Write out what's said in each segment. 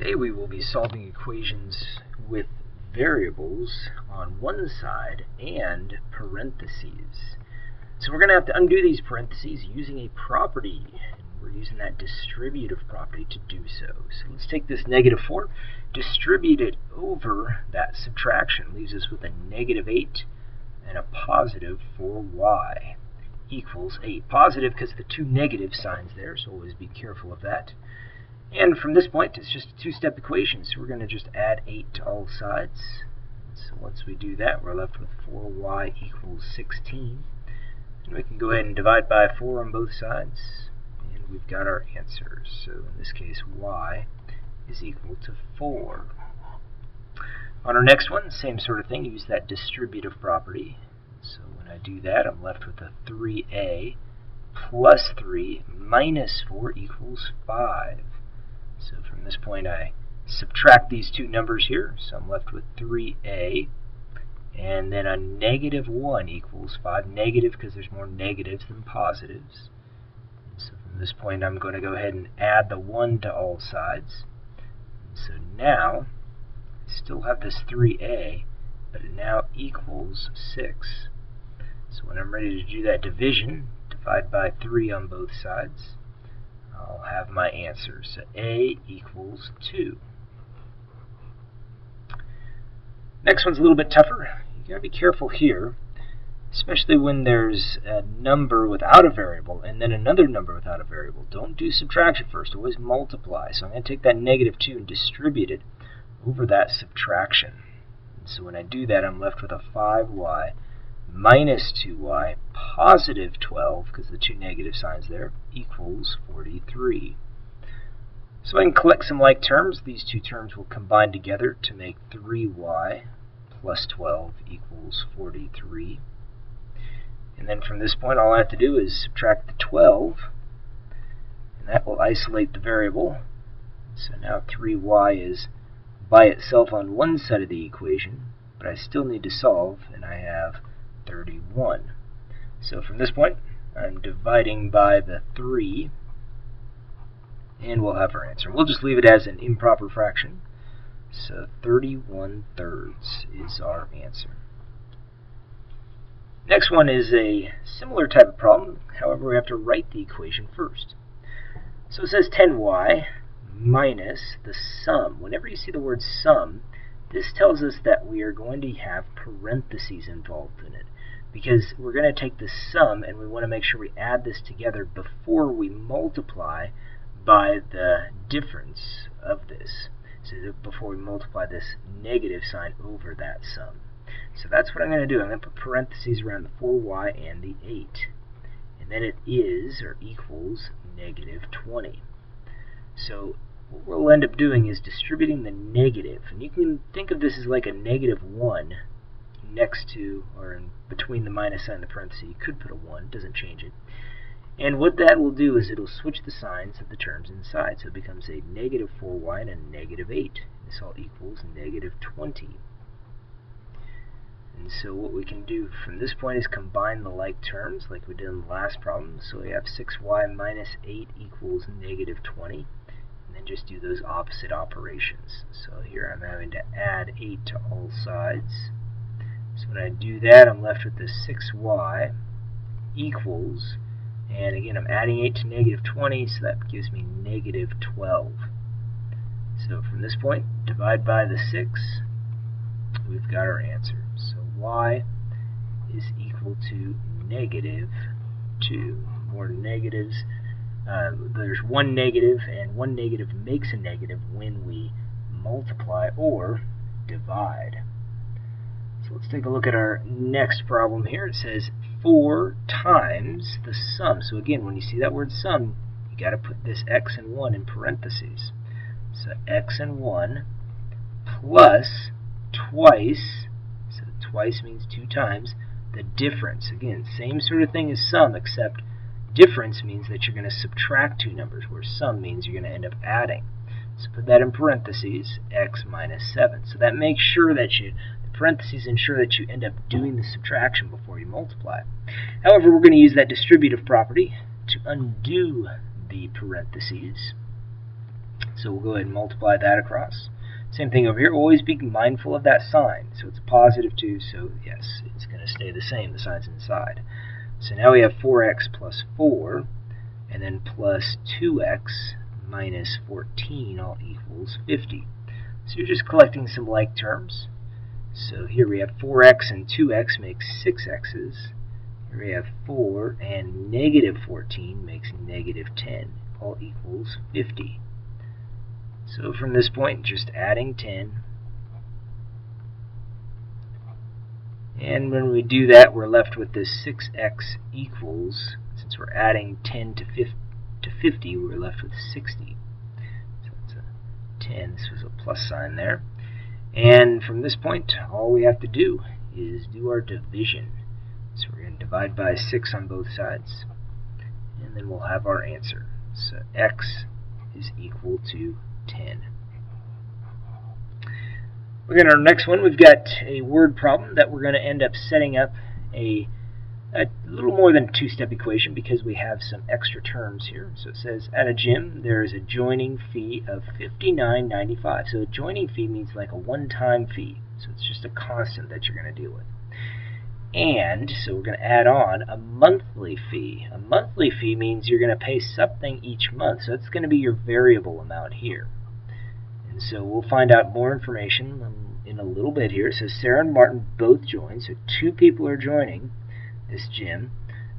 Today we will be solving equations with variables on one side and parentheses. So we're going to have to undo these parentheses using a property. We're using that distributive property to do so. So let's take this -4, distribute it over that subtraction. Leaves us with a -8 and a positive 4y equals 8. Positive because the two negative signs there, so always be careful of that. And from this point, it's just a two-step equation, so we're going to just add 8 to all sides. So once we do that, we're left with 4y equals 16. And we can go ahead and divide by 4 on both sides, and we've got our answer. So in this case, y is equal to 4. On our next one, same sort of thing, use that distributive property. So when I do that, I'm left with a 3a plus 3 minus 4 equals 5. So from this point, I subtract these two numbers here. So I'm left with 3a, and then a -1 equals 5. Negative because there's more negatives than positives. So from this point, I'm going to go ahead and add the 1 to all sides. So now, I still have this 3a, but it now equals 6. So when I'm ready to do that division, divide by 3 on both sides. I'll have my answer. So a equals 2. Next one's a little bit tougher. You gotta be careful here, especially when there's a number without a variable and then another number without a variable. Don't do subtraction first, always multiply. So I'm going to take that -2 and distribute it over that subtraction. And so when I do that, I'm left with a 5y minus 2y, positive 12, because the two negative signs there, equals 43. So I can collect some like terms. These two terms will combine together to make 3y plus 12 equals 43. And then from this point, all I have to do is subtract the 12, and that will isolate the variable. So now 3y is by itself on one side of the equation, but I still need to solve, and I have 31. So from this point, I'm dividing by the 3, and we'll have our answer. We'll just leave it as an improper fraction. So 31/3 is our answer. Next one is a similar type of problem. However, we have to write the equation first. So it says 10y minus the sum. Whenever you see the word sum, this tells us that we are going to have parentheses involved in it, because we're going to take the sum and we want to make sure we add this together before we multiply by the difference of this. So before we multiply this negative sign over that sum. So that's what I'm going to do. I'm going to put parentheses around the 4y and the 8. And then it is, or equals, -20. So what we'll end up doing is distributing the negative. And you can think of this as like a -1 next to, or in between the minus sign and the parenthesis. You could put a 1, doesn't change it. And what that will do is it'll switch the signs of the terms inside. So it becomes a -4y and a -8. This all equals -20. And so what we can do from this point is combine the like terms like we did in the last problem. So we have 6y minus 8 equals -20. And then just do those opposite operations. So here I'm having to add 8 to all sides. So when I do that, I'm left with the 6y equals, and again I'm adding 8 to -20, so that gives me -12. So from this point, divide by the 6, we've got our answer. So y is equal to -2. More negatives. There's one negative, and one negative makes a negative when we multiply or divide. So let's take a look at our next problem here. It says 4 times the sum. So again, when you see that word sum, you got to put this x and 1 in parentheses. So x and 1 plus twice, so twice means 2 times, the difference. Again, same sort of thing as sum, except difference means that you're going to subtract two numbers, where sum means you're going to end up adding. So put that in parentheses, x minus 7. So that makes sure that the parentheses ensure that you end up doing the subtraction before you multiply. However, we're going to use that distributive property to undo the parentheses. So we'll go ahead and multiply that across. Same thing over here. Always be mindful of that sign. So it's a positive 2, so yes, it's going to stay the same. The sign's inside. So now we have 4x plus 4, and then plus 2x minus 14 all equals 50. So you're just collecting some like terms. So here we have 4x and 2x makes 6x's. Here we have 4 and negative 14 makes negative 10, all equals 50. So from this point, just adding 10. And when we do that, we're left with this 6x equals, since we're adding 10 to 50, we're left with 60. So it's a 10. This was a plus sign there. And from this point, all we have to do is do our division. So we're going to divide by 6 on both sides, and then we'll have our answer. So x is equal to 10. Look at our next one. We've got a word problem that we're going to end up setting up a little more than two-step equation because we have some extra terms here. So it says at a gym there is a joining fee of $59.95. So a joining fee means like a one-time fee. So it's just a constant that you're going to deal with. And so we're going to add on a monthly fee. A monthly fee means you're going to pay something each month. So it's going to be your variable amount here. And so we'll find out more information in a little bit here. So Sarah and Martin both joined. So 2 people are joining this gym.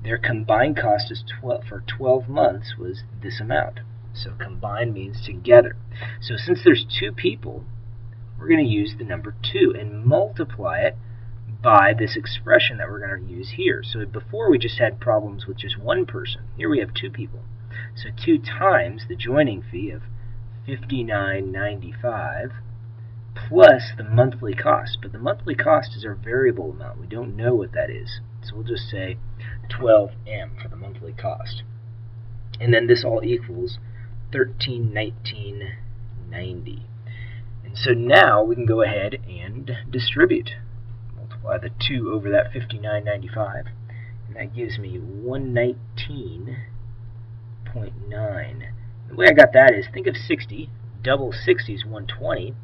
Their combined cost is for 12 months was this amount. So combined means together. So since there's 2 people, we're going to use the number 2 and multiply it by this expression that we're going to use here. So before we just had problems with just one person. Here we have 2 people. So 2 times the joining fee of $59.95 plus the monthly cost. But the monthly cost is our variable amount. We don't know what that is. So we'll just say 12M for the monthly cost. And then this all equals $1319.90. And so now we can go ahead and distribute. Multiply the 2 over that $59.95, and that gives me $119.9. The way I got that is, think of 60. Double 60 is 120.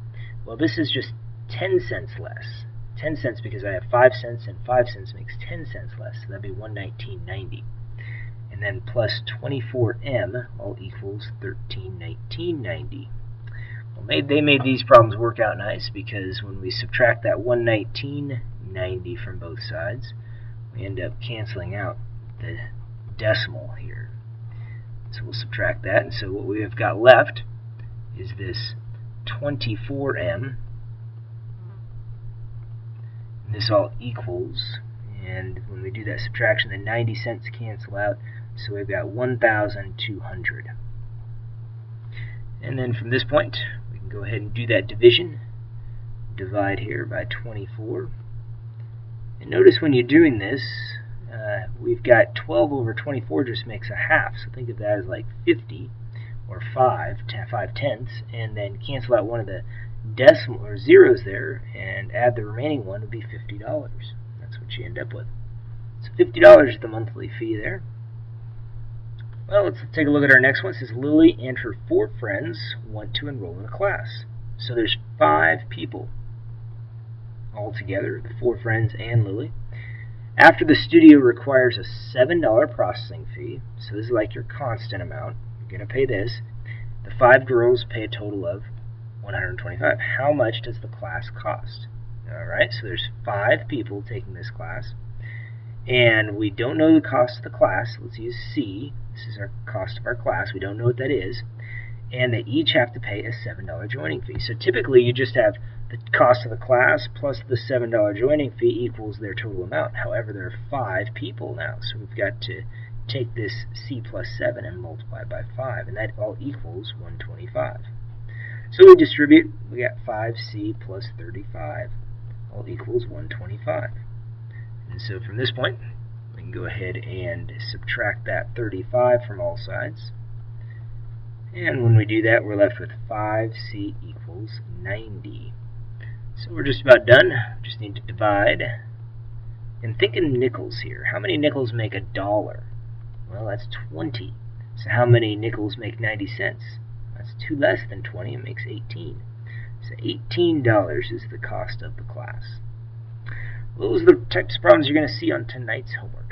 Well, this is just 10 cents less. 10 cents because I have 5 cents, and 5 cents makes 10 cents less. So that'd be $119.90. And then plus 24M all equals $1319.90. Well, they made these problems work out nice because when we subtract that $119.90 from both sides, we end up canceling out the decimal here. So we'll subtract that, and so what we have got left is this 24M. And this all equals, and when we do that subtraction, the 90 cents cancel out, so we've got 1,200. And then from this point, we can go ahead and do that division. Divide here by 24. And notice when you're doing this, we've got 12 over 24 just makes a half. So think of that as like 50 or 5 tenths, and then cancel out one of the decimal or zeros there and add the remaining one would be $50. That's what you end up with. So $50 is the monthly fee there. Well, let's take a look at our next one. It says Lily and her 4 friends want to enroll in a class. So there's 5 people all together, the 4 friends and Lily. After the studio requires a $7 processing fee, so this is like your constant amount, you're going to pay this. The 5 girls pay a total of $125. How much does the class cost? Alright, so there's 5 people taking this class, and we don't know the cost of the class. Let's use C. This is our cost of our class. We don't know what that is. And they each have to pay a $7 joining fee. So typically you just have the cost of the class plus the $7 joining fee equals their total amount. However, there are 5 people now, so we've got to take this C plus 7 and multiply by 5, and that all equals 125. So we distribute, we got 5C plus 35 all equals 125. And so from this point, we can go ahead and subtract that 35 from all sides. And when we do that, we're left with 5C equals 90. So we're just about done. We just need to divide. And think in nickels here. How many nickels make $1? Well, that's 20. So how many nickels make 90 cents? That's class. 2 less than 20, it makes 18. So $18 is the cost of the class. Those are the types of problems you're going to see on tonight's homework.